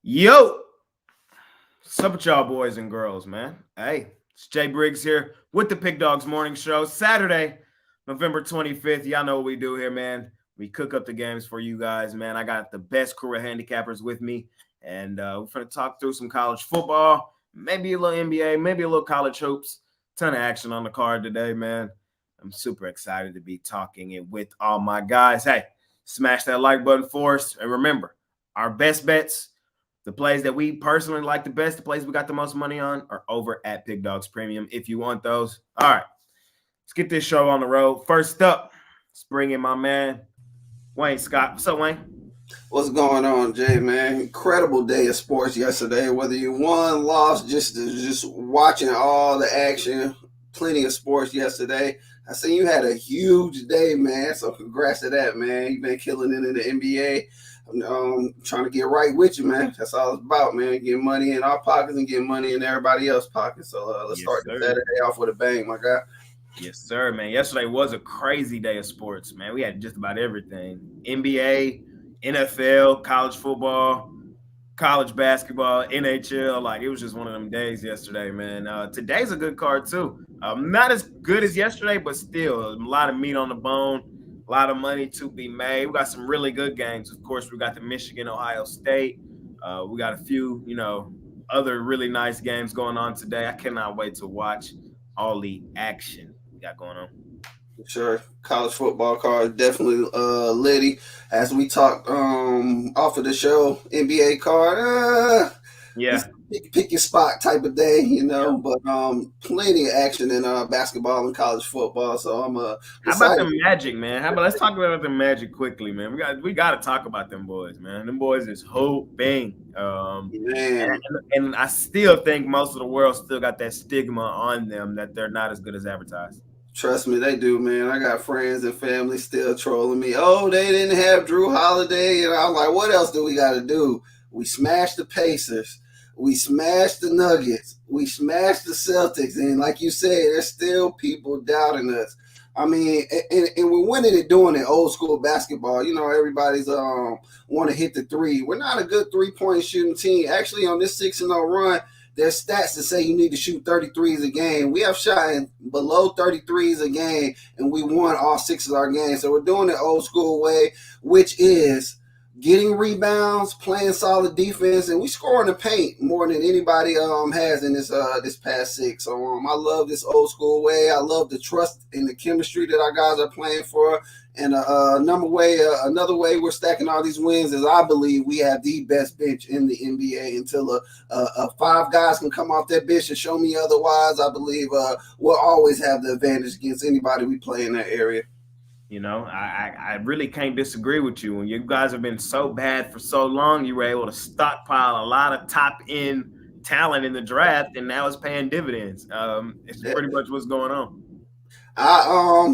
Yo, what's up with y'all boys and girls, man? Hey, it's Jay Briggs here with the Pig Dogs Morning Show. Saturday, November 25th. Y'all know what we do here, man. We cook up the games for you guys, man. I got the best crew of handicappers with me, and we're going to talk through some college football, maybe a little NBA, maybe a little college hoops. Ton of action on the card today, man. I'm super excited to be talking it with all my guys. Hey, smash that like button for us. And remember, our best bets, the plays that we personally like the best, the plays we got the most money on, are over at Pig Dogs Premium if you want those. All right, let's get this show on the road. First up, let's bring in my man, Wayne Scott. What's up, Wayne? What's going on, Jay, man? Incredible day of sports yesterday. Whether you won, lost, just watching all the action, plenty of sports yesterday. I seen you had a huge day, man. So congrats to that, man. You've been killing it in the NBA. I'm trying to get right with you, man. That's all it's about, man. Getting money in our pockets and getting money in everybody else's pockets. So let's start the Saturday off with a bang, my guy. Yes, sir, man. Yesterday was a crazy day of sports, man. We had just about everything. NBA, NFL, college football, college basketball, NHL. Like, it was just one of them days yesterday, man. Today's a good card, too. Not as good as yesterday, but still a lot of meat on the bone, a lot of money to be made. We got some really good games. Of course, we got the Michigan, Ohio State. We got a few, other really nice games going on today. I cannot wait to watch all the action we got going on. Sure, college football card definitely litty. As we talked off of the show, NBA card, Yeah. pick your spot type of day, But plenty of action in basketball and college football. So I'm How about the Magic, man? Let's talk about the Magic quickly, man. We got to talk about them boys, man. Them boys is hooping. And I still think most of the world still got that stigma on them that they're not as good as advertised. Trust me, they do, man. I got friends and family still trolling me. Oh, they didn't have Drew Holiday. And I'm like, what else do we got to do? We smashed the Pacers. We smashed the Nuggets. We smashed the Celtics. And like you said, there's still people doubting us. I mean, and we're winning it doing it old school basketball. Everybody's want to hit the three. We're not a good 3-point shooting team. Actually, on this 6-0 run, there's stats that say you need to shoot 33s a game. We have shot below 33s a game, and we won all 6 of our games. So we're doing it old school way, which is getting rebounds, playing solid defense, and we score in the paint more than anybody has in this past 6. So I love this old school way. I love the trust and the chemistry that our guys are playing for. And another way we're stacking all these wins is I believe we have the best bench in the NBA. Until 5 guys can come off that bench and show me otherwise, I believe we'll always have the advantage against anybody we play in that area. I really can't disagree with you. When you guys have been so bad for so long, you were able to stockpile a lot of top-end talent in the draft, and now it's paying dividends. It's pretty much what's going on.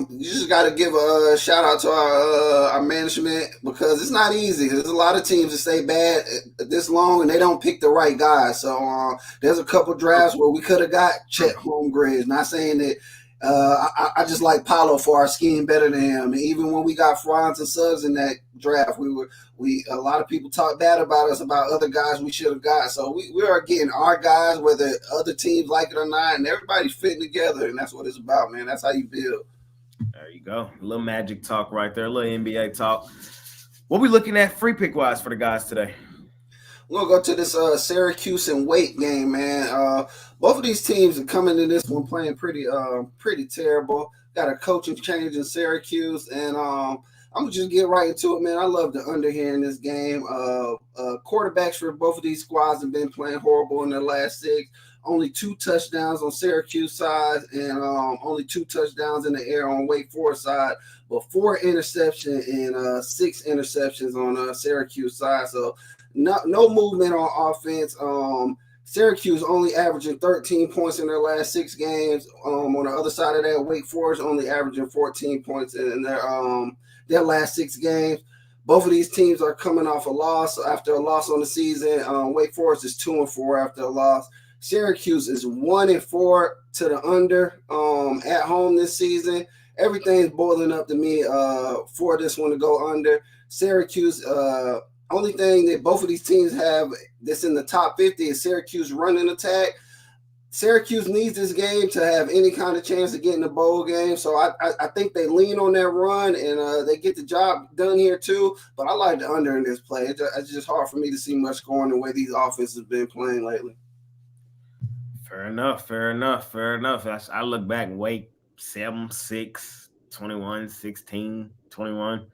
You just got to give a shout out to our management, because it's not easy. There's a lot of teams that stay bad this long and they don't pick the right guys. So there's a couple drafts where we could have got Chet Holmgren. Not saying that I just like Paolo for our scheme better than him. And even when we got Franz and Suggs in that draft, a lot of people talk bad about us about other guys we should have got. So we are getting our guys, whether other teams like it or not, and everybody's fitting together, and that's what it's about, man. That's how you build. There you go. A little Magic talk right there, a little NBA talk. What we looking at free pick wise for the guys today? We're going to go to this Syracuse and Wake game, man. Both of these teams are coming in this one playing pretty terrible. Got a coaching change in Syracuse, and I'm going to just get right into it, man. I love the under here in this game. Quarterbacks for both of these squads have been playing horrible in their last 6. Only 2 touchdowns on Syracuse side, and only 2 touchdowns in the air on Wake Forest side, but 4 interceptions and 6 interceptions on Syracuse side. So no movement on offense. Syracuse only averaging 13 points in their last 6 games. On the other side of that, Wake Forest only averaging 14 points in their last 6 games. Both of these teams are coming off a loss after a loss on the season. Wake Forest is 2-4 after a loss. Syracuse is 1-4 to the under at home this season. Everything's boiling up to me for this one to go under. Syracuse Only thing that both of these teams have that's in the top 50 is Syracuse running attack. Syracuse needs this game to have any kind of chance of getting the bowl game. So I think they lean on that run and they get the job done here too. But I like the under in this play. It's just hard for me to see much scoring the way these offenses have been playing lately. Fair enough. I look back and wait 7, 6, 21, 16, 21.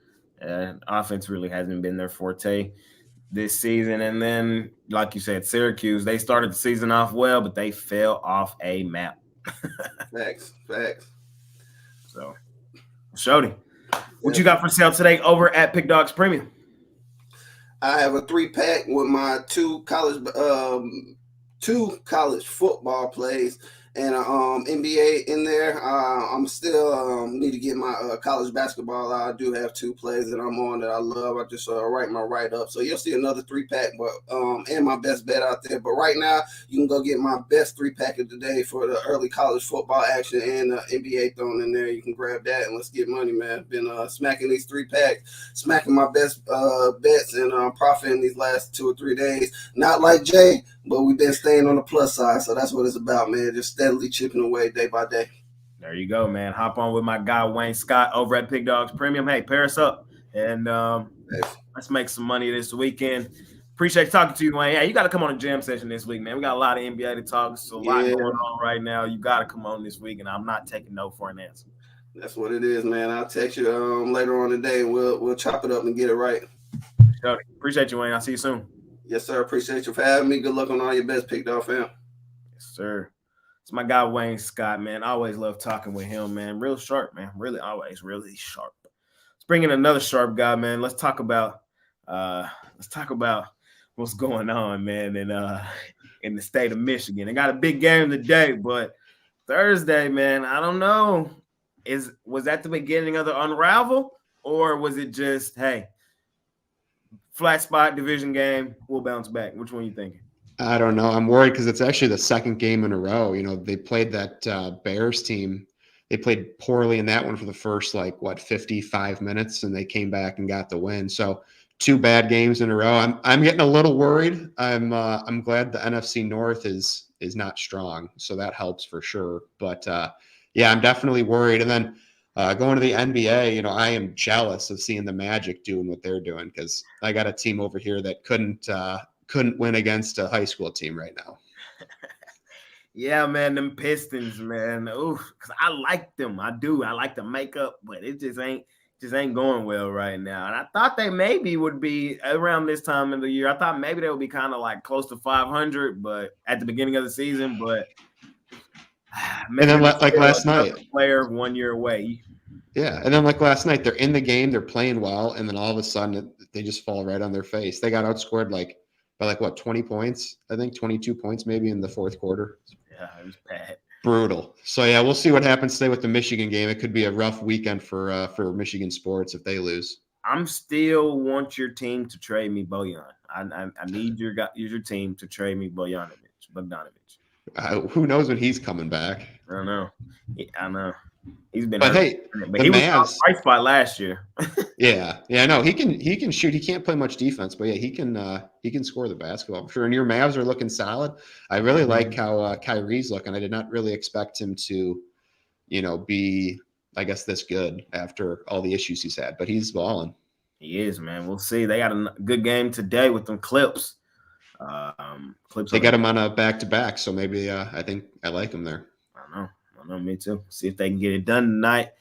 Offense really hasn't been their forte this season. And then, like you said, Syracuse, they started the season off well, but they fell off a map. Facts. So, Shody, what you got for sale today over at Pick Dogs Premium? I have a 3-pack with my two college football plays and NBA in there. I'm still need to get my college basketball. I do have 2 plays that I'm on that I love. I just write my write-up. So you'll see another 3-pack, but and my best bet out there. But right now, you can go get my best 3-pack of the day for the early college football action and NBA thrown in there. You can grab that and let's get money, man. Been smacking these 3-packs, smacking my best bets and profiting these last 2 or 3 days. Not like Jay, but we've been staying on the plus side. So that's what it's about, man. Just steadily chipping away day by day. There you go, man. Hop on with my guy Wayne Scott over at Pick Dogs Premium. Hey, pair us up and let's make some money this weekend. Appreciate talking to you, Wayne. Hey, you got to come on a jam session this week, man. We got a lot of NBA to talk. So a lot going on right now. You got to come on this week, and I'm not taking no for an answer. That's what it is, man. I'll text you later on today, and we'll chop it up and get it right. Appreciate you, Wayne. I'll see you soon. Yes, sir. Appreciate you for having me. Good luck on all your bets, Pick Dog fam. Yes, sir. It's my guy Wayne Scott, man. I always love talking with him, man. Real sharp, man. Really, always really sharp. Let's bring in another sharp guy, man. Let's talk about what's going on, man, in the state of Michigan. They got a big game today, but Thursday, man, I don't know. Was that the beginning of the unravel, or was it just, hey, flat spot division game, we'll bounce back? Which one are you thinking? I don't know. I'm worried because it's actually the second game in a row. You know, they played that Bears team. They played poorly in that one for the first 55 minutes, and they came back and got the win. So 2 bad games in a row. I'm getting a little worried. I'm glad the NFC North is not strong, so that helps for sure. But yeah, I'm definitely worried. And then going to the NBA, you know, I am jealous of seeing the Magic doing what they're doing because I got a team over here that couldn't win against a high school team right now. Yeah, man, them Pistons, man. Ooh, because I like them. I do. I like the makeup, but it just ain't going well right now. And I thought they maybe would be around this time of the year. I thought maybe they would be kind of like close to 500, but at the beginning of the season. But and then like last night, player 1 year away. Yeah, and then like last night, they're in the game, they're playing well, and then all of a sudden they just fall right on their face. They got outscored by 20 points, I think 22 points maybe in the fourth quarter. Yeah, it was bad. Brutal. So yeah, we'll see what happens today with the Michigan game. It could be a rough weekend for Michigan sports if they lose. I'm still want your team to trade me Bojan. I need your team to trade me Bogdanovic. Who knows when he's coming back? I don't know. I know. He's been but hurt. But he Mavs, was bright spot last year. yeah, no, he can shoot. He can't play much defense, but yeah, he can score the basketball for sure. And your Mavs are looking solid. I really like how Kyrie's looking. I did not really expect him to, be I guess this good after all the issues he's had, but he's balling. He is, man. We'll see. They got a good game today with them Clips. They got him on a back-to-back, so maybe I think I like him there. I know, me too. See if they can get it done tonight.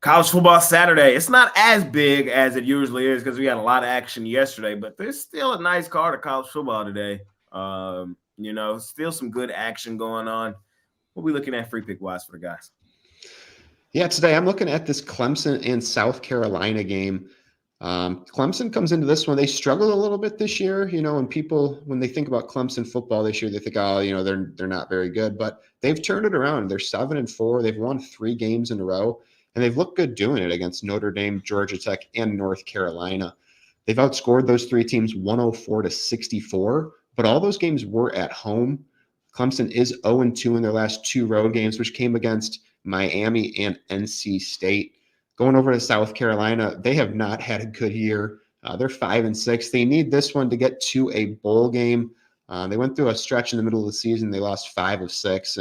College football Saturday. It's not as big as it usually is because we had a lot of action yesterday, but there's still a nice card of college football today. Still some good action going on. What are we looking at free pick wise for the guys? Yeah, today I'm looking at this Clemson and South Carolina game. Clemson comes into this one. They struggled a little bit this year, when they think about Clemson football this year, they think, they're not very good, but they've turned it around. They're 7-4. They've won 3 games in a row, and they've looked good doing it against Notre Dame, Georgia Tech, and North Carolina. They've outscored those 3 teams 104-64, but all those games were at home. Clemson is 0-2 in their last 2 road games, which came against Miami and NC State. Going over to South Carolina, they have not had a good year. They're 5-6. They need this one to get to a bowl game. They went through a stretch in the middle of the season. They lost 5 of 6,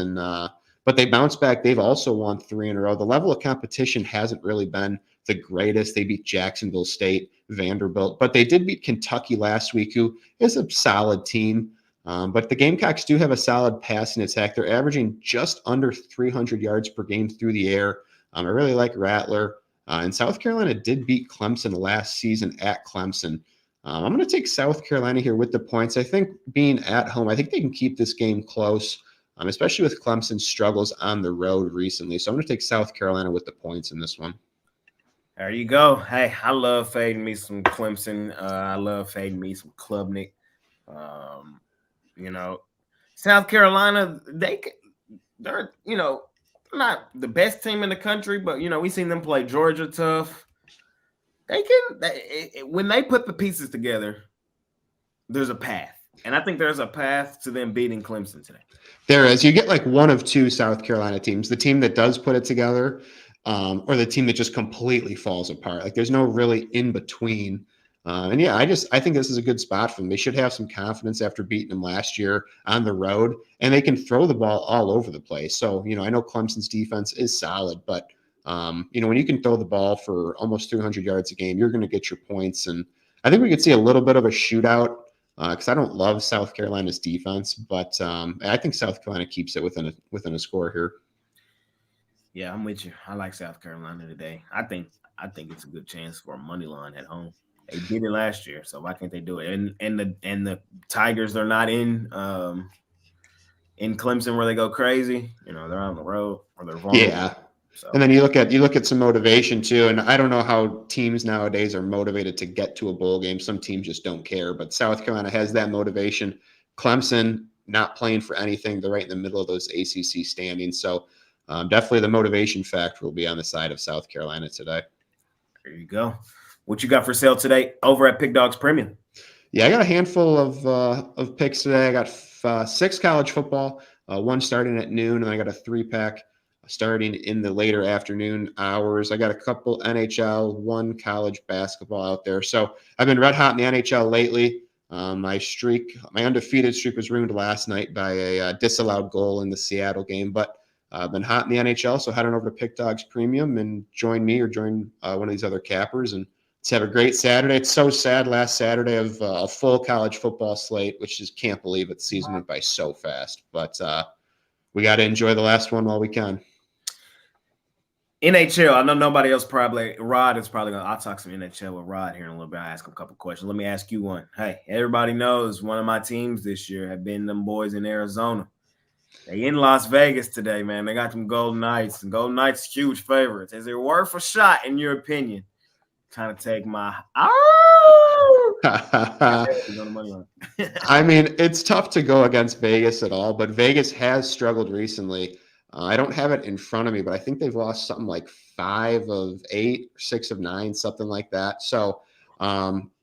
but they bounced back. They've also won 3 in a row. The level of competition hasn't really been the greatest. They beat Jacksonville State, Vanderbilt, but they did beat Kentucky last week, who is a solid team. But the Gamecocks do have a solid passing attack. They're averaging just under 300 yards per game through the air. I really like Rattler. And South Carolina did beat Clemson last season at Clemson. I'm going to take South Carolina here with the points. I think being at home, I think they can keep this game close, especially with Clemson's struggles on the road recently. So I'm going to take South Carolina with the points in this one. There you go. Hey, I love fading me some Clemson. I love fading me some Klubnik. South Carolina, they're not the best team in the country, but we've seen them play Georgia tough. When they put the pieces together, there's a path. And I think there's a path to them beating Clemson today. There is. You get like one of two South Carolina teams, the team that does put it together, or the team that just completely falls apart. Like there's no really in between. I think this is a good spot for them. They should have some confidence after beating them last year on the road, and they can throw the ball all over the place. So, I know Clemson's defense is solid, but when you can throw the ball for almost 300 yards a game, you're going to get your points. And I think we could see a little bit of a shootout because I don't love South Carolina's defense, but I think South Carolina keeps it within a score here. Yeah, I'm with you. I like South Carolina today. I think it's a good chance for a money line at home. They did it last year, so why can't they do it? And the Tigers, they're not in Clemson where they go crazy. They're on the road or they're vulnerable. Yeah. So. And then you look at some motivation too, and I don't know how teams nowadays are motivated to get to a bowl game. Some teams just don't care, but South Carolina has that motivation. Clemson not playing for anything; they're right in the middle of those ACC standings. So definitely the motivation factor will be on the side of South Carolina today. There you go. What you got for sale today over at Pick Dogs Premium? Yeah, I got a handful of picks today. I got 6 college football, 1 starting at noon, and I got a 3-pack starting in the later afternoon hours. I got a couple NHL, 1 college basketball out there. So I've been red hot in the NHL lately. My undefeated streak was ruined last night by a disallowed goal in the Seattle game, but I've been hot in the NHL. So head on over to Pick Dogs Premium and join me or join one of these other cappers, and let's have a great Saturday. It's so sad last Saturday of a full college football slate, which just can't believe it. The season went by so fast, but we got to enjoy the last one while we can. NHL, I know nobody else Rod is probably going to, I'll talk some NHL with Rod here in a little bit. I'll ask him a couple questions. Let me ask you one. Hey, everybody knows one of my teams this year have been them boys in Arizona. They in Las Vegas today, man. They got them Golden Knights, and Golden Knights huge favorites. Is it worth a shot, in your opinion? Kind of take my I mean, it's tough to go against Vegas at all, but Vegas has struggled recently. I don't have it in front of me, but I think they've lost something like 5 of 8, 6 of 9, something like that. So,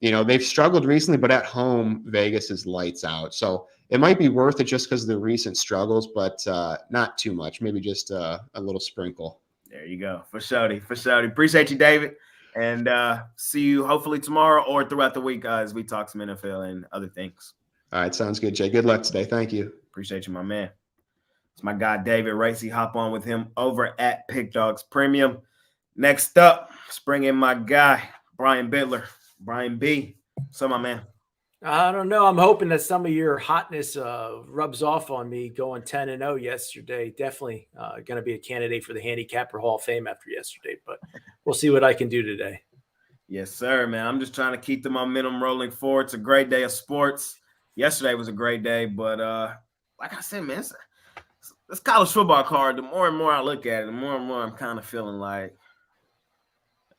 they've struggled recently, but at home, Vegas is lights out. So it might be worth it just because of the recent struggles, but not too much. Maybe just a little sprinkle. There you go. For sure. Appreciate you, David. And see you hopefully tomorrow or throughout the week as we talk some NFL and other things. All right. Sounds good, Jay. Good luck today. Thank you. Appreciate you, my man. It's my guy, David Racy. Hop on with him over at Pick Dogs Premium. Next up, let's bring in my guy, Brian Bittler. Brian B. So, my man. I don't know. I'm hoping that some of your hotness rubs off on me going 10-0 yesterday. Definitely going to be a candidate for the Handicapper Hall of Fame after yesterday, but we'll see what I can do today. Yes, sir, man. I'm just trying to keep the momentum rolling forward. It's a great day of sports. Yesterday was a great day, but like I said, man, this college football card, the more and more I look at it, the more and more I'm kind of feeling like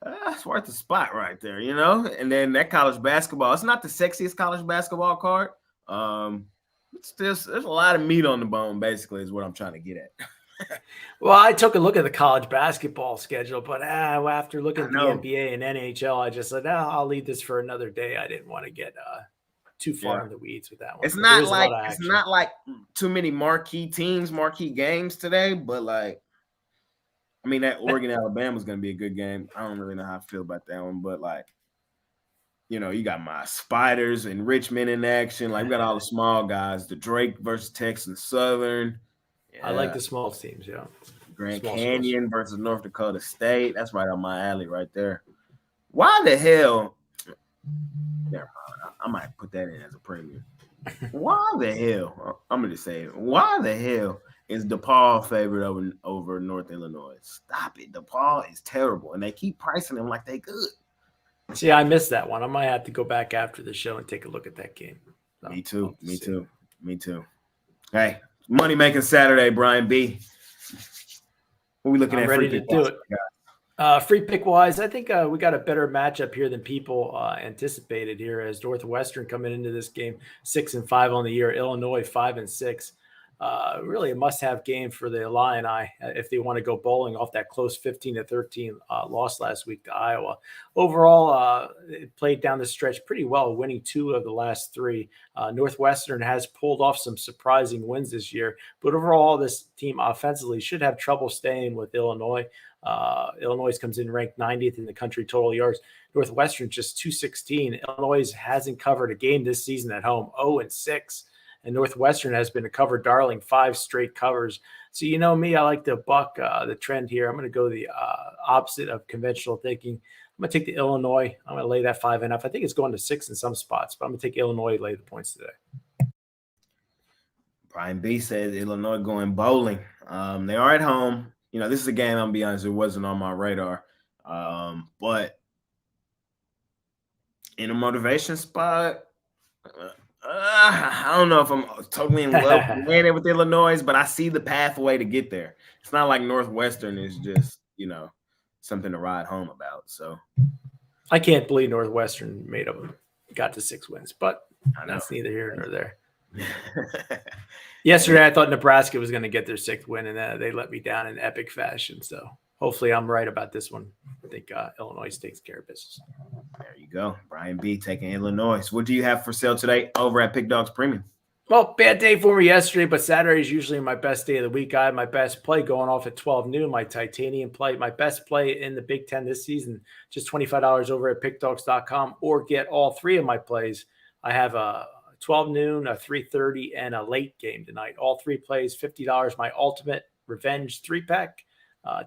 it's worth a spot right there, And then that college basketball, it's not the sexiest college basketball card. There's a lot of meat on the bone, basically, is what I'm trying to get at. Well, I took a look at the college basketball schedule, but after looking at the NBA and NHL, I just said, I'll leave this for another day. I didn't want to get too far in the weeds with that one. It's not like too many marquee teams, marquee games today, but that Oregon Alabama is going to be a good game. I don't really know how I feel about that one, but you got my Spiders and Richmond in action. Like we got all the small guys. The Drake versus Texas Southern. I like the small teams, yeah. Grand Small Canyon versus North Dakota State. That's right on my alley right there. Why the hell? Never mind. I might put that in as a premium. Why the hell? I'm gonna just say it. Why the hell is DePaul favored over North Illinois? Stop it. DePaul is terrible, and they keep pricing them like they good. See, I missed that one. I might have to go back after the show and take a look at that game. So, Me too. Hey, money making Saturday, Brian B. What are we looking I'm at? ready to do it. Free pick wise, I think we got a better matchup here than people anticipated here, as Northwestern coming into this game 6-5 on the year, Illinois 5-6. Really a must-have game for the Illini if they want to go bowling off that close 15-13 loss last week to Iowa. Overall, it played down the stretch pretty well, winning 2 of the last 3. Northwestern has pulled off some surprising wins this year, but overall, this team offensively should have trouble staying with Illinois. Illinois comes in ranked 90th in the country total yards. Northwestern just 216. Illinois hasn't covered a game this season at home, 0-6. And Northwestern has been a cover darling, 5 straight covers. So you know me, I like to buck the trend here. I'm going to go the opposite of conventional thinking. I'm going to take the Illinois. I'm going to lay that 5.5. I think it's going to 6 in some spots, but I'm going to take Illinois to lay the points today. Brian B says Illinois going bowling. They are at home. This is a game, I'm going to be honest, it wasn't on my radar. But in a motivation spot, I don't know if I'm totally in love with Illinois, but I see the pathway to get there. It's not like Northwestern is just, something to ride home about. So I can't believe Northwestern got to 6 wins, but that's neither here nor there. Yesterday, I thought Nebraska was going to get their 6th win, and they let me down in epic fashion. So hopefully I'm right about this one. I think Illinois takes care of business. There you go. Brian B taking Illinois. What do you have for sale today over at Pick Dogs Premium? Well, bad day for me yesterday, but Saturday is usually my best day of the week. I had my best play going off at 12 noon, my titanium play, my best play in the Big Ten this season, just $25 over at pickdogs.com, or get all 3 of my plays. I have a 12 noon, a 3:30, and a late game tonight. All 3 plays, $50. My ultimate revenge 3-pack.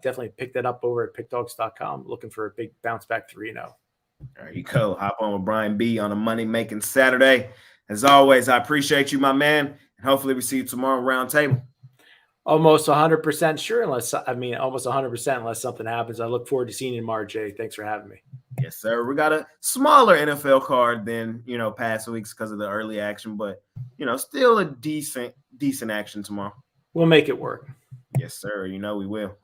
Definitely pick that up over at pickdogs.com. Looking for a big bounce back 3-0. There you go. Hop on with Brian B on a money-making Saturday. As always, I appreciate you, my man, and hopefully we see you tomorrow round table. Almost 100% sure, almost 100% unless something happens. I look forward to seeing you tomorrow, Jay. Thanks for having me. Yes, sir. We got a smaller NFL card than, past weeks because of the early action, but, still a decent action tomorrow. We'll make it work. Yes, sir. We will.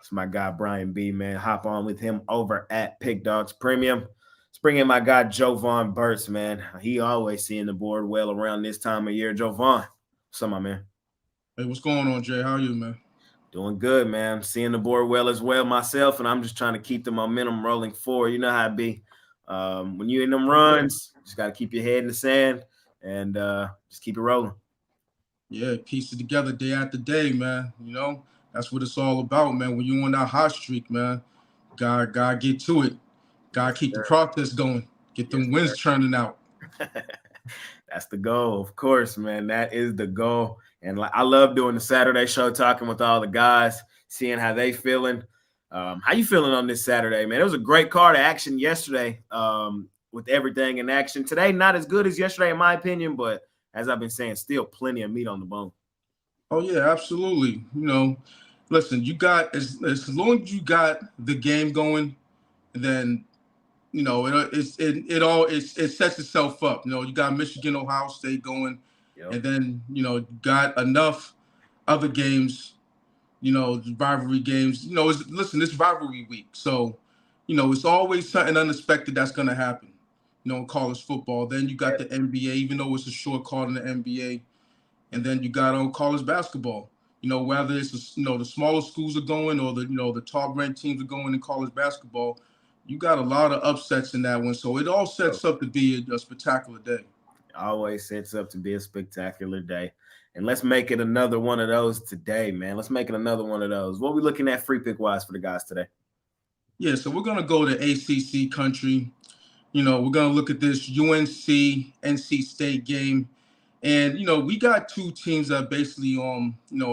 It's my guy, Brian B, man. Hop on with him over at Pick Dogs Premium. Let's bring in my guy, Jovan Burtz, man. He always seeing the board well around this time of year. Jovan, what's up, my man? Hey, what's going on, Jay? How are you, man? Doing good, man. Seeing the board well as well myself, and I'm just trying to keep the momentum rolling forward. You know how it be. When you're in them runs, just got to keep your head in the sand and just keep it rolling. Yeah, piece it together day after day, man. That's what it's all about, man. When you're on that hot streak, man, gotta get to it. Gotta keep the process going. Get them wins churning out. That's the goal, of course, man. That is the goal. And I love doing the Saturday show, talking with all the guys, seeing how they feeling. How you feeling on this Saturday, man? It was a great card of action yesterday with everything in action. Today, not as good as yesterday, in my opinion, but as I've been saying, still plenty of meat on the bone. Oh, yeah, absolutely. Listen, you got as long as you got the game going, then it sets itself up. You got Michigan, Ohio State going, and then you got enough other games, rivalry games. It's rivalry week, so it's always something unexpected that's going to happen. In college football. Then you got the NBA, even though it's a short card in the NBA, and then you got on college basketball. Whether it's the smaller schools are going or the top ranked teams are going in college basketball. You got a lot of upsets in that one, so it all sets up to be a spectacular day. Always sets up to be a spectacular day. And let's make it another one of those today, man. Let's make it another one of those. What are we looking at free pick wise for the guys today? Yeah, so we're going to go to ACC country. we're gonna look at this UNC NC State game, and we got two teams that are basically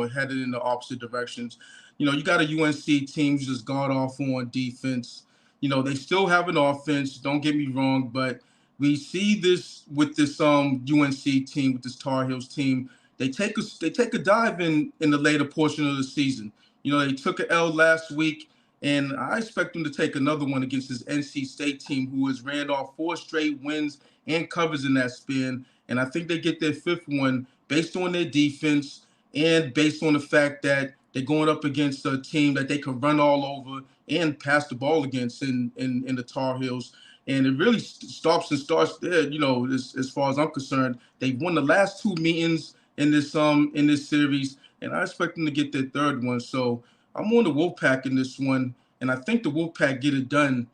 headed in the opposite directions. You got a UNC team who's just god awful on defense. They still have an offense. Don't get me wrong, but we see this with this UNC team, with this Tar Heels team. They take a dive in the later portion of the season. They took an L last week, and I expect them to take another one against this NC State team, who has ran off 4 straight wins and covers in that span. And I think they get their 5th one based on their defense and based on the fact that they're going up against a team that they can run all over and pass the ball against in the Tar Heels. And it really stops and starts there, as far as I'm concerned. They've won the last 2 meetings in this series, and I expect them to get their 3rd one. So I'm on the Wolfpack in this one, and I think the Wolfpack get it done.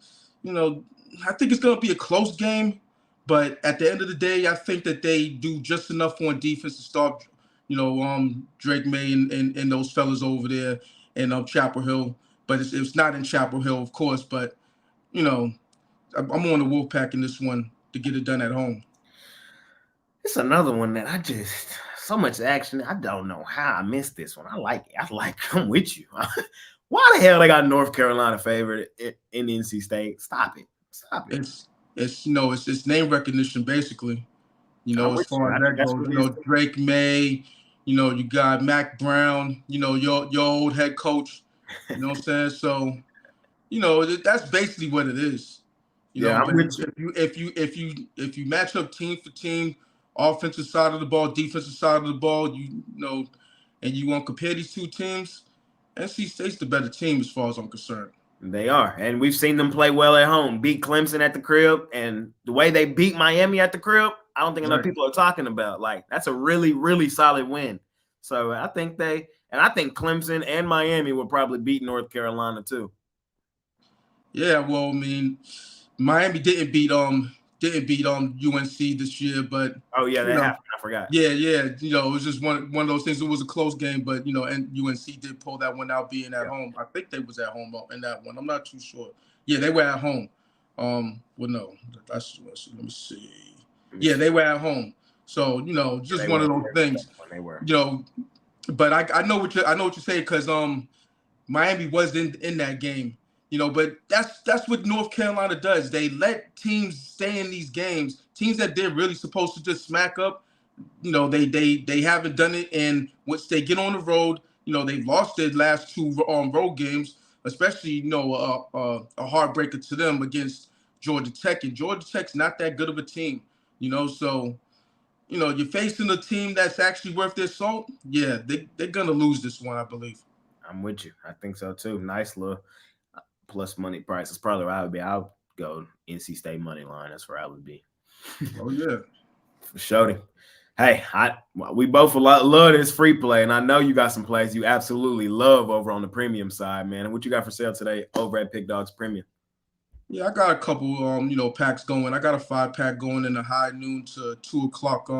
I think it's going to be a close game, but at the end of the day, I think that they do just enough on defense to stop, Drake May and those fellas over there in Chapel Hill. But it's not in Chapel Hill, of course. But I'm on the Wolfpack in this one to get it done at home. It's another one that so much action. I don't know how I missed this one. I like it. I'm with you. Why the hell they got North Carolina favored in NC State? Stop it. It's name recognition basically. As far as that goes, Drake May, you got Mac Brown, your old head coach. You know what I'm saying? So, that's basically what it is. If you match up team for team, offensive side of the ball, defensive side of the ball, and you want to compare these two teams, NC State's the better team as far as I'm concerned. They are, and we've seen them play well at home. Beat Clemson at the crib, and the way they beat Miami at the crib, I don't think enough people are talking about. Like, that's a really, really solid win. So I think Clemson and Miami will probably beat North Carolina too. Yeah, well, I mean, Miami didn't beat UNC this year, but that happened. I forgot. Yeah, it was just one of those things. It was a close game, but and UNC did pull that one out, being at home. I think they was at home in that one. I'm not too sure. Yeah, they were at home. Well, no, let me see. Yeah, they were at home. So just one of those things. When they were. But I know what you're saying, because Miami was in that game. But that's what North Carolina does. They let teams stay in these games. Teams that they're really supposed to just smack up, they haven't done it. And once they get on the road, they've lost their last 2 road games, especially a heartbreaker to them against Georgia Tech. And Georgia Tech's not that good of a team, So you're facing a team that's actually worth their salt. Yeah, they're gonna lose this one, I believe. I'm with you. I think so too. Nice little plus money price. That's probably where I would be. I'll go NC State money line. That's where I would be. Oh yeah, for sure. Hey, we both love this free play, and I know you got some plays you absolutely love over on the premium side, man. And what you got for sale today over at Pick Dogs Premium? Yeah, I got a couple packs going. I got a 5-pack going in the high noon to 2 o'clock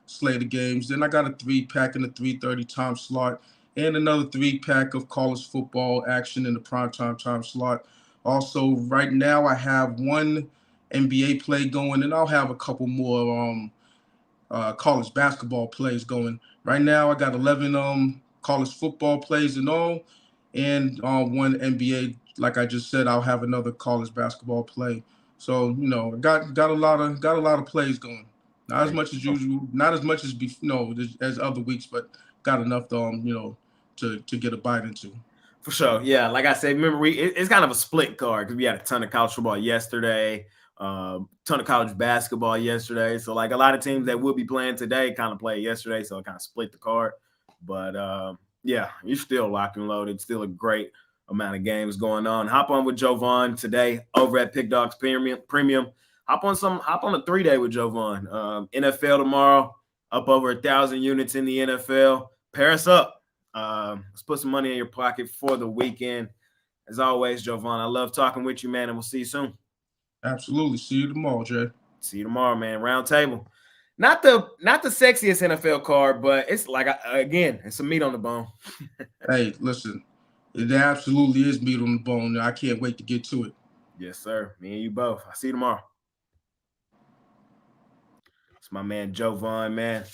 slate of games. Then I got a 3-pack in the 3:30 time slot, and another 3-pack of college football action in the primetime time slot. Also, right now I have 1 NBA play going, and I'll have a couple more college basketball plays going. Right now I got 11 college football plays in all, and 1 NBA. Like I just said, I'll have another college basketball play. So got a lot of plays going. Not as much as usual, not as much as as other weeks, but got enough to get a bite into. For sure. Yeah. Like I said, remember it's kind of a split card because we had a ton of college football yesterday, ton of college basketball yesterday. So like a lot of teams that will be playing today kind of played yesterday. So it kind of split the card. But yeah, you're still locked and loaded. Still a great amount of games going on. Hop on with Jovan today over at Pick Dogs Premium. Hop on a 3-day with Jovan. NFL tomorrow, up over 1,000 units in the NFL. Pair us up. Let's put some money in your pocket for the weekend. As always, Jovan, I love talking with you, man, and we'll see you soon. Absolutely. See you tomorrow, Jay. See you tomorrow, man. Round table. Not the sexiest NFL card, but it's like, again, it's some meat on the bone. Hey, listen, it absolutely is meat on the bone. I can't wait to get to it. Yes, sir. Me and you both. I'll see you tomorrow. It's my man Joe Vaughn, man.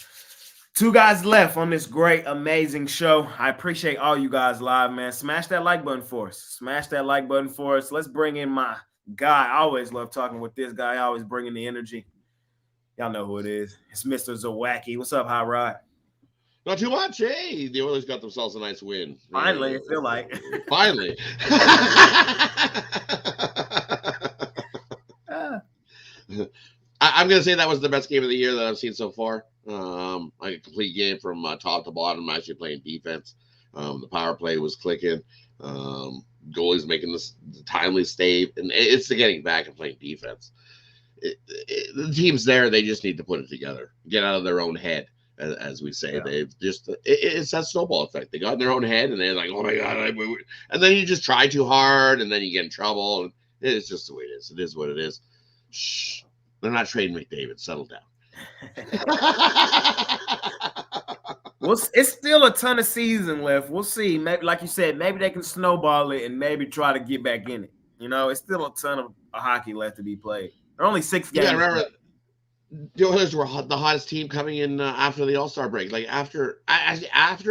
2 guys left on this great, amazing show. I appreciate all you guys live, man. Smash that like button for us. Smash that like button for us. Let's bring in my guy. I always love talking with this guy. I always bring in the energy. Y'all know who it is. It's Mr. Zawacki. What's up, Hot Rod? Not too much. Hey, the Oilers got themselves a nice win. Finally, I feel like. Finally. I'm going to say that was the best game of the year that I've seen so far. Like a complete game from top to bottom, actually playing defense. The power play was clicking. Goalies making the timely save. And it's the getting back and playing defense. The team's there. They just need to put it together. Get out of their own head, as we say. Yeah. They've just it's that snowball effect. They got in their own head, and they're like, oh, my God. And then you just try too hard, and then you get in trouble. And it's just the way it is. It is what it is. Shh. They're not trading McDavid. Settle down. Well, it's still a ton of season left. We'll see. Maybe, like you said, maybe they can snowball it and maybe try to get back in it. You know, it's still a ton of hockey left to be played. There are only 6 games. Yeah, remember, the Oilers were the hottest team coming in after the All-Star break. Like after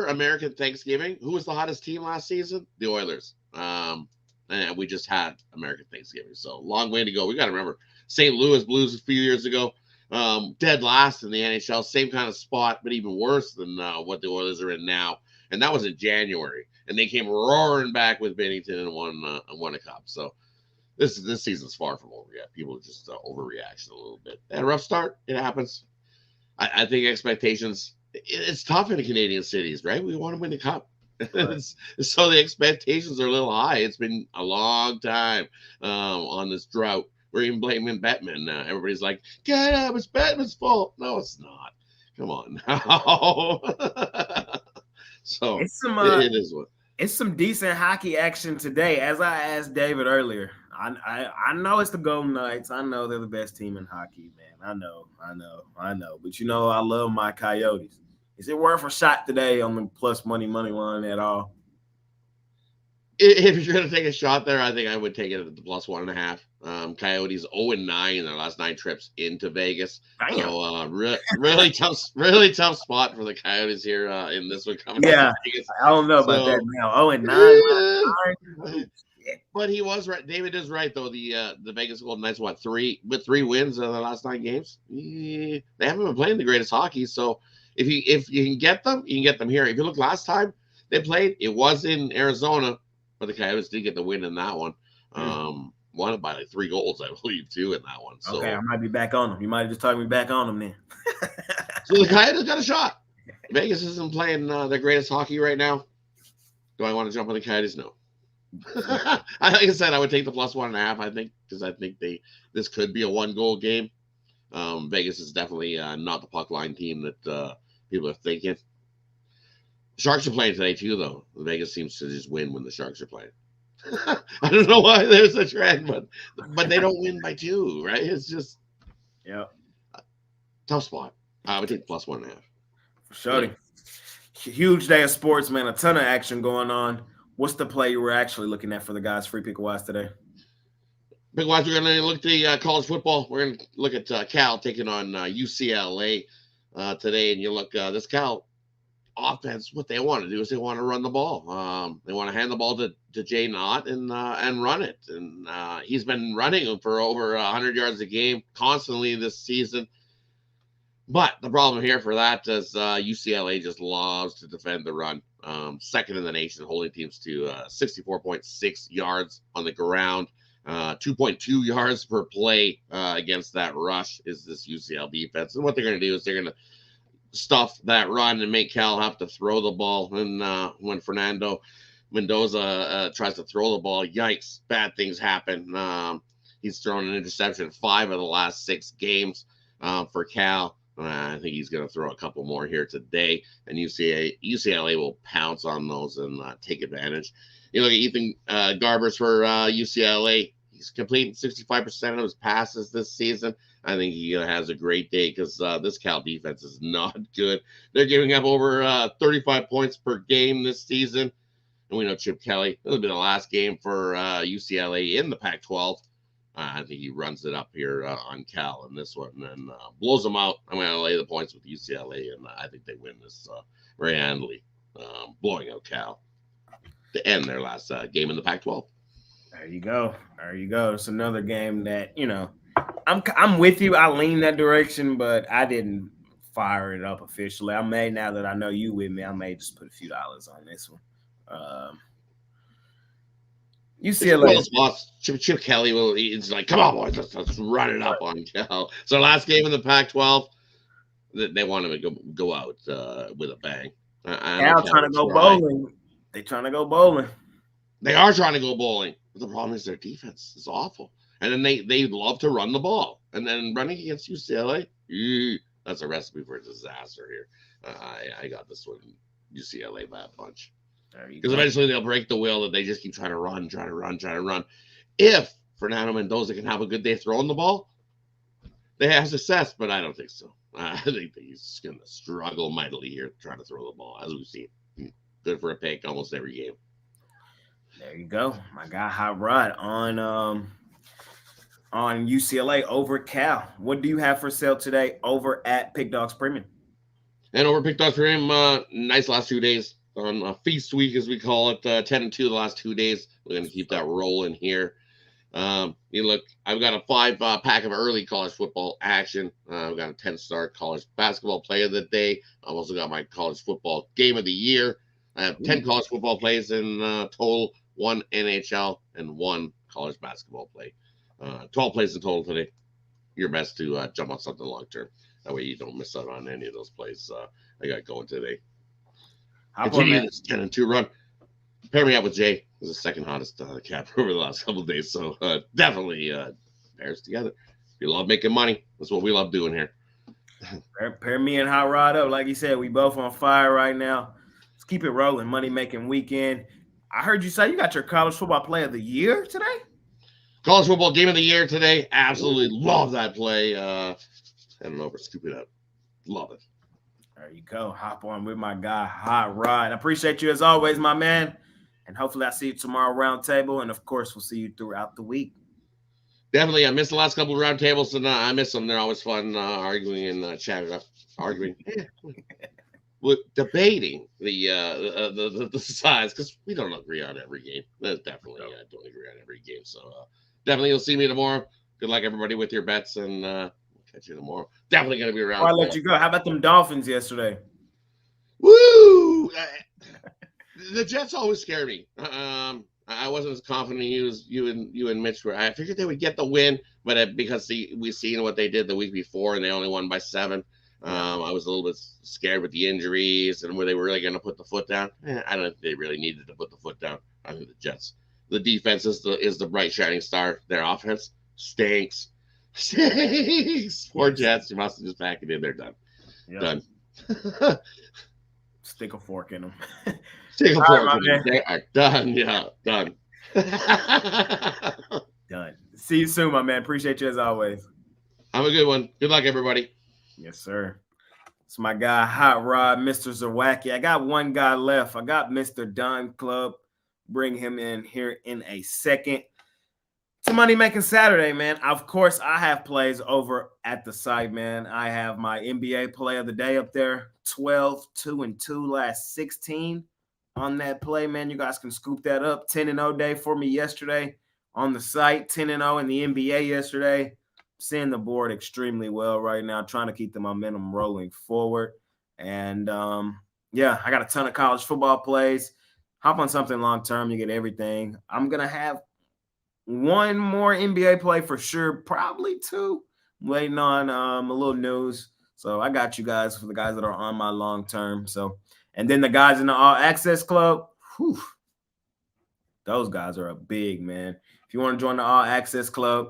American Thanksgiving, who was the hottest team last season? The Oilers. And we just had American Thanksgiving. So long way to go. We got to remember. St. Louis Blues a few years ago, dead last in the NHL, same kind of spot, but even worse than what the Oilers are in now. And that was in January, and they came roaring back with Bennington and won a cup. So this season's far from over yet. People are just overreaction a little bit. They had a rough start. It happens. I think expectations. It's tough in the Canadian cities, right? We want to win the cup. Right. So the expectations are a little high. It's been a long time on this drought. We're even blaming Bettman. Everybody's like, get up, it's Bettman's fault. No, it's not. Come on now. So it is what. It's some decent hockey action today. As I asked David earlier, I know it's the Golden Knights. I know they're the best team in hockey, man. I know. But you know, I love my Coyotes. Is it worth a shot today on the plus money line at all? If you're going to take a shot there, I think I would take it at the plus 1.5. Coyotes 0-9 in their last 9 trips into Vegas. Damn. So really tough spot for the Coyotes here in this one coming. Yeah, I don't know about that now. 0-9. But he was right. David is right though. The Vegas Golden Knights what 3 wins in the last 9 games. They haven't been playing the greatest hockey. So if you can get them, you can get them here. If you look last time they played, it was in Arizona. But the Coyotes did get the win in that one. Won it by like 3 goals, I believe, too, in that one. So, okay, I might be back on them. You might have just talked me back on them then. So the Coyotes got a shot. Vegas isn't playing their greatest hockey right now. Do I want to jump on the Coyotes? No. Like I said, I would take the plus 1.5, I think, because I think this could be a 1-goal game. Vegas is definitely not the puck line team that people are thinking. Sharks are playing today too, though. Vegas seems to just win when the Sharks are playing. I don't know why there's a trend, but they don't win by 2, right? It's just tough spot. I would take plus 1.5. For sure. Yeah. Huge day of sports, man. A ton of action going on. What's the play you were actually looking at for the guys free pick wise today? Pick wise, we're going to look at the college football. We're going to look at Cal taking on UCLA today, and you look this Cal offense, what they want to do is they want to run the ball. They want to hand the ball to Jay Knott and run it. And he's been running for over 100 yards a game constantly this season. But the problem here for that is UCLA just loves to defend the run. Second in the nation, holding teams to 64.6 yards on the ground. 2.2 yards per play against that rush is this UCLA defense. And what they're going to do is they're going to stuff that run and make Cal have to throw the ball. And when Fernando Mendoza tries to throw the ball, yikes, bad things happen. He's thrown an interception 5 of the last 6 games for Cal. I think he's going to throw a couple more here today, and UCLA will pounce on those and take advantage. You look at Ethan Garbers for UCLA. He's completing 65% of his passes this season. I think he has a great day because this Cal defense is not good. They're giving up over 35 points per game this season. And we know Chip Kelly, this will be the last game for UCLA in the Pac-12. I think he runs it up here on Cal in this one and blows them out. I'm going to lay the points with UCLA, and I think they win this very handily, blowing out Cal to end their last game in the Pac-12. There you go. There you go. It's another game that, I'm with you. I lean that direction, but I didn't fire it up officially. Now that I know you with me, I may just put a few dollars on this one. UCLA. Chip Kelly it's like, come on, boys, let's run it up on Cal. So last game in the Pac-12, they want him to go out with a bang. Cal trying to go bowling. They trying to go bowling. They are trying to go bowling. But the problem is their defense is awful. And then they love to run the ball. And then running against UCLA, that's a recipe for a disaster here. I got this one, UCLA by a bunch. Because eventually they'll break the will that they just keep trying to run. If Fernando Mendoza can have a good day throwing the ball, they have success, but I don't think so. I think that he's going to struggle mightily here trying to throw the ball, as we've seen. Good for a pick almost every game. There you go. My guy Hot Rod on UCLA over Cal. What do you have for sale today over at Pick Dogs Premium? And over Pick Dogs Premium, nice last 2 days. On feast week, as we call it, 10-2 the last 2 days. We're going to keep that rolling here. Look, I've got a 5-pack of early college football action. I've got a 10-star college basketball play of the day. I've also got my college football game of the year. I have 10 college football plays in total, 1 NHL, and 1 college basketball play. 12 plays in total today. Your best to jump on something long term. That way you don't miss out on any of those plays I got going today. Continue this 10-2 run. Pair me up with Jay. He's the second hottest capper over the last couple of days. So definitely pairs together. If you love making money, that's what we love doing here. Pair me and Hot Rod up. Like you said, we both on fire right now. Let's keep it rolling. Money making weekend. I heard you say you got your college football play of the year today? College football game of the year today. Absolutely love that play. Heading over, scoop it up. Love it. There you go. Hop on with my guy, Hot Rod. I appreciate you as always, my man. And hopefully I see you tomorrow round table. And, of course, we'll see you throughout the week. Definitely. I missed the last couple of round tables, and I miss them. They're always fun arguing and chatting up. Arguing. With debating the size, because we don't agree on every game. Definitely don't agree on every game. So definitely you'll see me tomorrow. Good luck, everybody, with your bets, and we'll catch you tomorrow. Definitely going to be around. Before I let you go, how about them Dolphins yesterday? Woo! The Jets always scare me. I wasn't as confident as you and Mitch were. I figured they would get the win, but because we've seen what they did the week before, and they only won by 7. I was a little bit scared with the injuries and were they really going to put the foot down. I don't think they really needed to put the foot down. I think the Jets, the defense is the bright shining star. Their offense stinks. Poor Jets. You must have just packed it in. They're done. Yep. Done. Stick a fork in them. Stick a fork in them. They are done. Yeah, done. Done. See you soon, my man. Appreciate you as always. Have a good one. Good luck, everybody. Yes, sir. It's my guy, Hot Rod, Mr. Zawacki. I got one guy left. I got Mr. Don Club. Bring him in here in a second. It's a money-making Saturday, man. Of course, I have plays over at the site, man. I have my NBA play of the day up there. 12, 2-2, last 16 on that play, man. You guys can scoop that up. 10-0 day for me yesterday on the site. 10-0 in the NBA yesterday. Seeing the board extremely well right now, trying to keep the momentum rolling forward. And, yeah, I got a ton of college football plays. Hop on something long-term. You get everything. I'm going to have one more NBA play for sure, probably 2. I'm waiting on a little news. So I got you guys for the guys that are on my long-term. So, and then the guys in the All Access Club, whew, those guys are a big, man. If you want to join the All Access Club,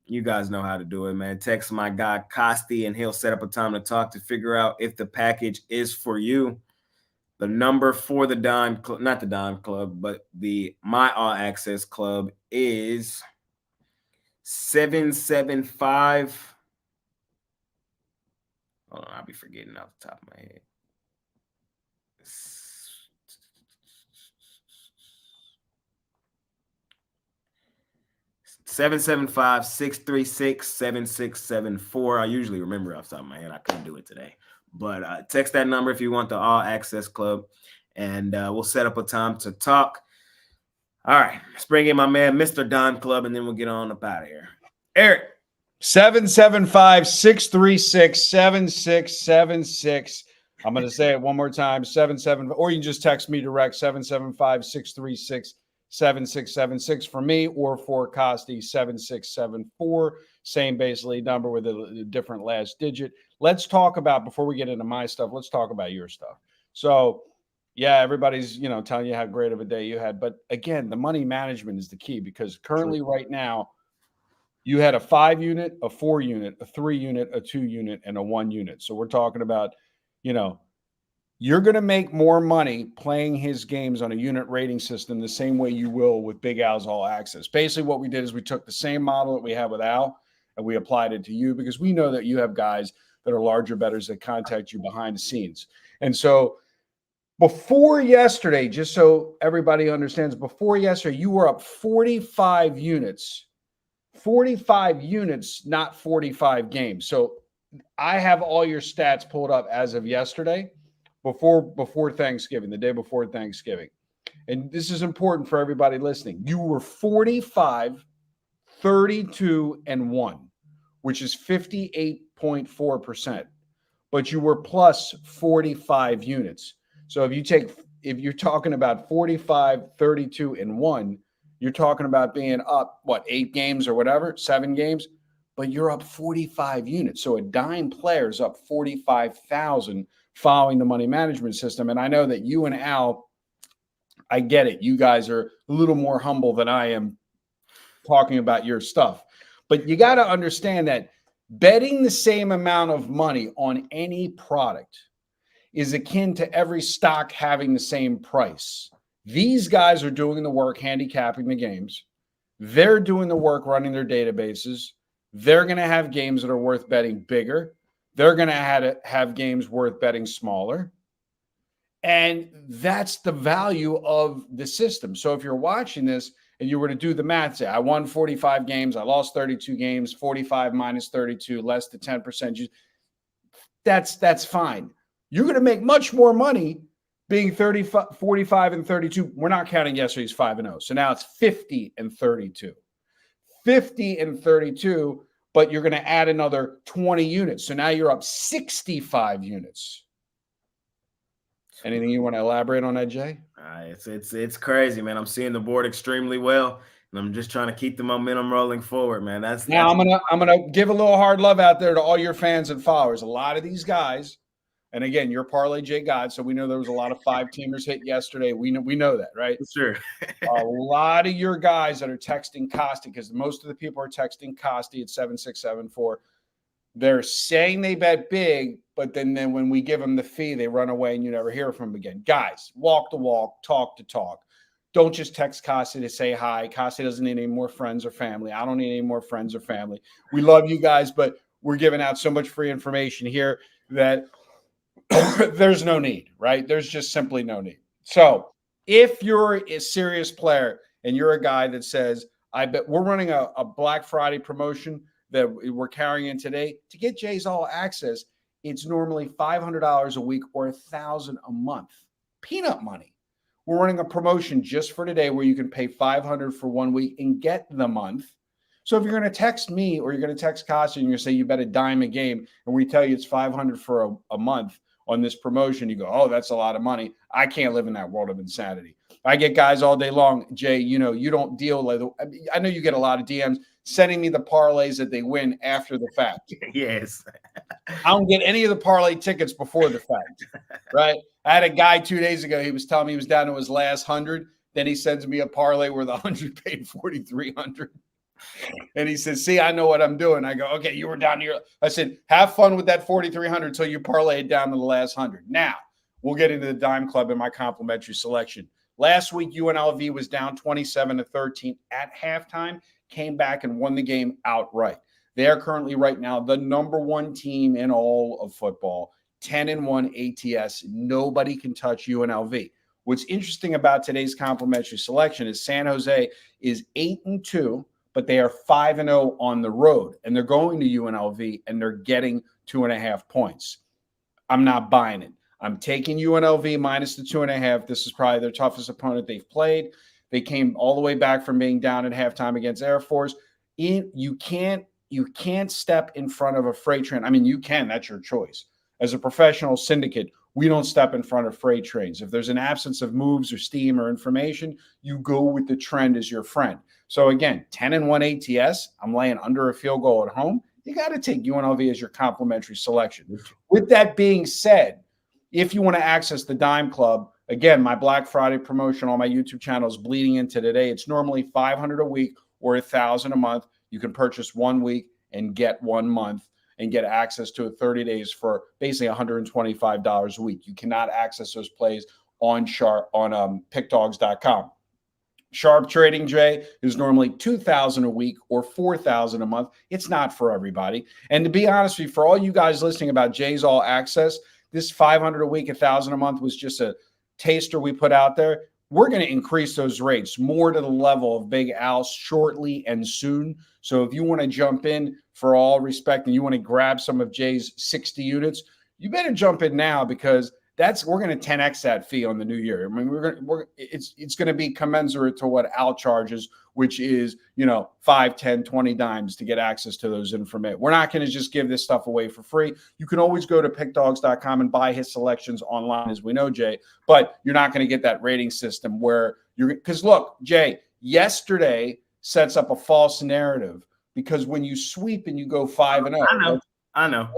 you guys know how to do it, man. Text my guy Costi, and he'll set up a time to talk to figure out if the package is for you. The number for the Dime Club, not the Dime Club, but the My All Access Club is 775. Hold on, I'll be forgetting off the top of my head. 775 775-636-7674. I usually remember off the top of my head. I couldn't do it today. But text that number if you want the All Access Club, and we'll set up a time to talk. All right, let's bring in my man, Mr. Don Club, and then we'll get on up out of here. Eric. 775-636-7676. I'm going to say it one more time, 77, or you can just text me direct, 775-636-7676 for me, or for Costi, 7674. Same basically number with a different last digit. Let's talk about, before we get into my stuff, let's talk about your stuff. So, yeah, everybody's, telling you how great of a day you had. But again, the money management is the key, because currently right now, you had a 5-unit, a 4-unit, a 3-unit, a 2-unit, and a 1-unit. So we're talking about, you're going to make more money playing his games on a unit rating system the same way you will with Big Al's All Access. Basically, what we did is we took the same model that we have with Al, and we applied it to you, because we know that you have guys that are larger bettors that contact you behind the scenes. And so before yesterday, just so everybody understands, before yesterday, you were up 45 units. 45 units, not 45 games. So I have all your stats pulled up as of yesterday, before Thanksgiving, the day before Thanksgiving. And this is important for everybody listening. You were 45, 32, and 1, which is 58.4%. But you were plus 45 units. So if you're talking about 45, 32, and 1, you're talking about being up, 8 games or whatever, 7 games, but you're up 45 units. So a dime player is up 45,000 following the money management system. And I know that you and Al, I get it. You guys are a little more humble than I am talking about your stuff. But you got to understand that betting the same amount of money on any product is akin to every stock having the same price. These guys are doing the work handicapping the games. They're doing the work running their databases. They're going to have games that are worth betting bigger. They're going to have games worth betting smaller. And that's the value of the system. So if you're watching this and you were to do the math, say, I won 45 games, I lost 32 games, 45 minus 32, less than 10%. That's fine. You're going to make much more money being 45 and 32. We're not counting yesterday's 5-0. So now it's 50 and 32. 50 and 32, but you're going to add another 20 units. So now you're up 65 units. Anything you want to elaborate on that, Jay? It's crazy, man. I'm seeing the board extremely well, and I'm just trying to keep the momentum rolling forward, man. I'm gonna give a little hard love out there to all your fans and followers. A lot of these guys. And again, you're Parlay J God, so we know there was a lot of 5-teamers hit yesterday. We know that, right? Sure. A lot of your guys that are texting Costi, because most of the people are texting Costi at 7674. They're saying they bet big, but then when we give them the fee, they run away and you never hear from them again. Guys, walk the walk, talk the talk. Don't just text Costi to say hi. Costi doesn't need any more friends or family. I don't need any more friends or family. We love you guys, but we're giving out so much free information here that there's no need, right? There's just simply no need. So if you're a serious player and you're a guy that says, I bet we're running a Black Friday promotion that we're carrying in today to get Jay's All Access, it's normally $500 a week or $1,000 a month. Peanut money. We're running a promotion just for today where you can pay $500 for 1 week and get the month. So if you're going to text me or you're going to text Costa and you're going to say you bet a dime a game and we tell you it's $500 for a month on this promotion, you go, oh, that's a lot of money. I can't live in that world of insanity. I get guys all day long, Jay, you don't deal like I know you get a lot of DMs sending me the parlays that they win after the fact. Yes. I don't get any of the parlay tickets before the fact, right? I had a guy 2 days ago. He was telling me he was down to his last 100. Then he sends me a parlay where the 100 paid 4,300. And he says, see, I know what I'm doing. I go, okay, you were down here. I said, have fun with that 4,300 until you parlay it down to the last 100. Now, we'll get into the Dime Club and my complimentary selection. Last week, UNLV was down 27-13 at halftime, came back and won the game outright. They are currently right now the number 1 team in all of football, 10-1 ATS. Nobody can touch UNLV. What's interesting about today's complimentary selection is San Jose is 8-2, but they are 5-0 on the road, and they're going to UNLV and they're getting 2.5 points. I'm not buying it. I'm taking UNLV minus the 2.5. This is probably their toughest opponent they've played. They came all the way back from being down at halftime against Air Force. You can't step in front of a freight train. I mean, you can. That's your choice. As a professional syndicate, we don't step in front of freight trains. If there's an absence of moves or steam or information, you go with the trend as your friend. So again, 10-1 ATS. I'm laying under a field goal at home. You got to take UNLV as your complimentary selection. With that being said, if you want to access the Dime Club, again, my Black Friday promotion on my YouTube channel is bleeding into today. It's normally $500 a week or $1,000 a month. You can purchase 1 week and get 1 month and get access to it 30 days for basically $125 a week. You cannot access those plays on pickdogs.com. Sharp trading, Jay, is normally $2,000 a week or $4,000 a month. It's not for everybody. And to be honest with you, for all you guys listening about Jay's All Access, this $500 a week, $1,000 a month was just a taster we put out there. We're going to increase those rates more to the level of Big Al shortly and soon. So if you want to jump in for all respect and you want to grab some of Jay's 60 units, you better jump in now because we're going to 10x that fee on the new year. I mean, it's going to be commensurate to what Al charges, which is, 5, 10, 20 dimes to get access to those information. We're not going to just give this stuff away for free. You can always go to pickdogs.com and buy his selections online, as we know, Jay, but you're not going to get that rating system where because look, Jay, yesterday sets up a false narrative because when you sweep and you go 5-0, I know.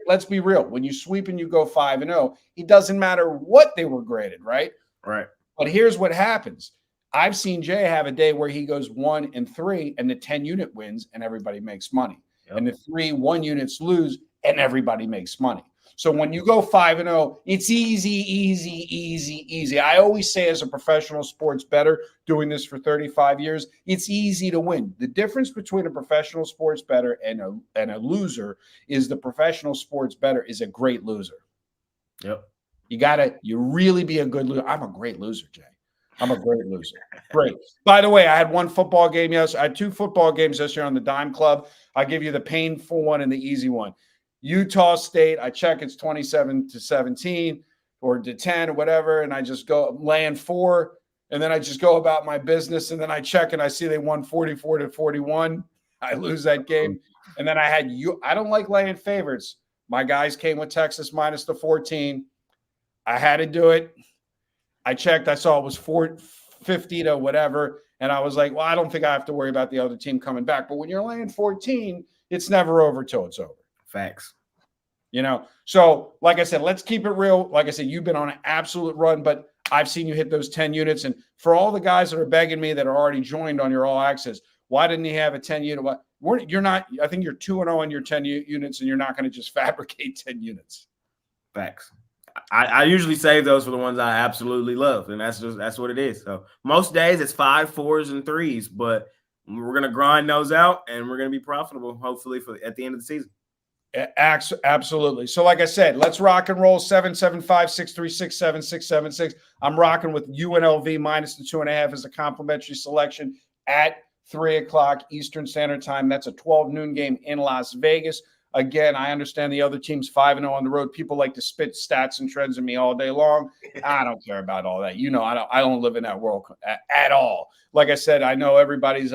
Let's be real. When you sweep and you go 5-0, it doesn't matter what they were graded, right? Right. But here's what happens. I've seen Jay have a day where he goes 1-3 and the 10 unit wins and everybody makes money. Yep. And the 3 1 units lose and everybody makes money. So when you go 5-0, it's easy. I always say as a professional sports bettor doing this for 35 years, it's easy to win. The difference between a professional sports bettor and a loser is the professional sports bettor is a great loser. Yep. You really be a good loser. I'm a great loser, Jay. I'm a great loser. Great. By the way, I had one football game yesterday. I had 2 football games this year on the Dime Club. I'll give you the painful one and the easy one. Utah State, I check it's 27-17 or to 10 or whatever, and I just go laying 4, and then I just go about my business, and then I check and I see they won 44-41. I lose that game. And then I don't like laying favorites. My guys came with Texas minus the 14. I had to do it. I checked. I saw it was 450 to whatever, and I was like, well, I don't think I have to worry about the other team coming back. But when you're laying 14, it's never over till it's over. Facts. So like I said, let's keep it real. Like I said, you've been on an absolute run, but I've seen you hit those 10 units. And for all the guys that are begging me that are already joined on your All Access, why didn't he have a 10 unit? You're not, I think you're 2-0 on your 10 units, and you're not going to just fabricate 10 units. Facts. I usually save those for the ones I absolutely love, and that's what it is. So most days it's 5, 4s, and 3s, but we're going to grind those out, and we're going to be profitable, hopefully, at the end of the season. Absolutely. So like I said, let's rock and roll. 775-636-7676. I'm rocking with UNLV minus the 2.5 as a complimentary selection at 3:00 Eastern Standard Time. That's a 12 noon game in Las Vegas. Again, I understand the other team's 5-0 on the road. People like to spit stats and trends at me all day long. I don't care about all that. I don't live in that world at all. Like I said, I know everybody's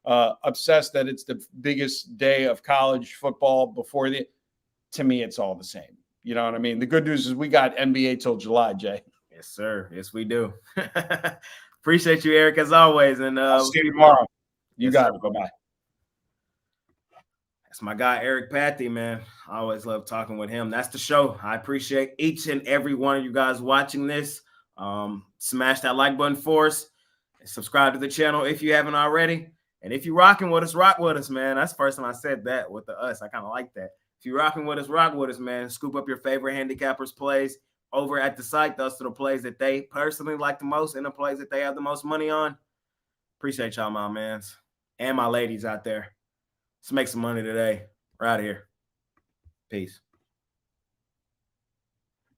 obsessed that it's the biggest day of college football to me, it's all the same. You know what I mean? The good news is we got NBA till July, Jay. Yes, sir. Yes, we do. Appreciate you, Eric, as always. And I'll see you tomorrow. You got it. Bye-bye. That's my guy, Eric Pathy, man. I always love talking with him. That's the show. I appreciate each and every one of you guys watching this. Smash that like button for us. And subscribe to the channel if you haven't already. And if you're rocking with us, rock with us, man. That's the first time I said that with the us. I kind of like that. If you're rocking with us, rock with us, man. Scoop up your favorite handicappers' plays over at the site. Those are the plays that they personally like the most and the plays that they have the most money on. Appreciate y'all, my mans. And my ladies out there. Let's make some money today. We're out of here. Peace.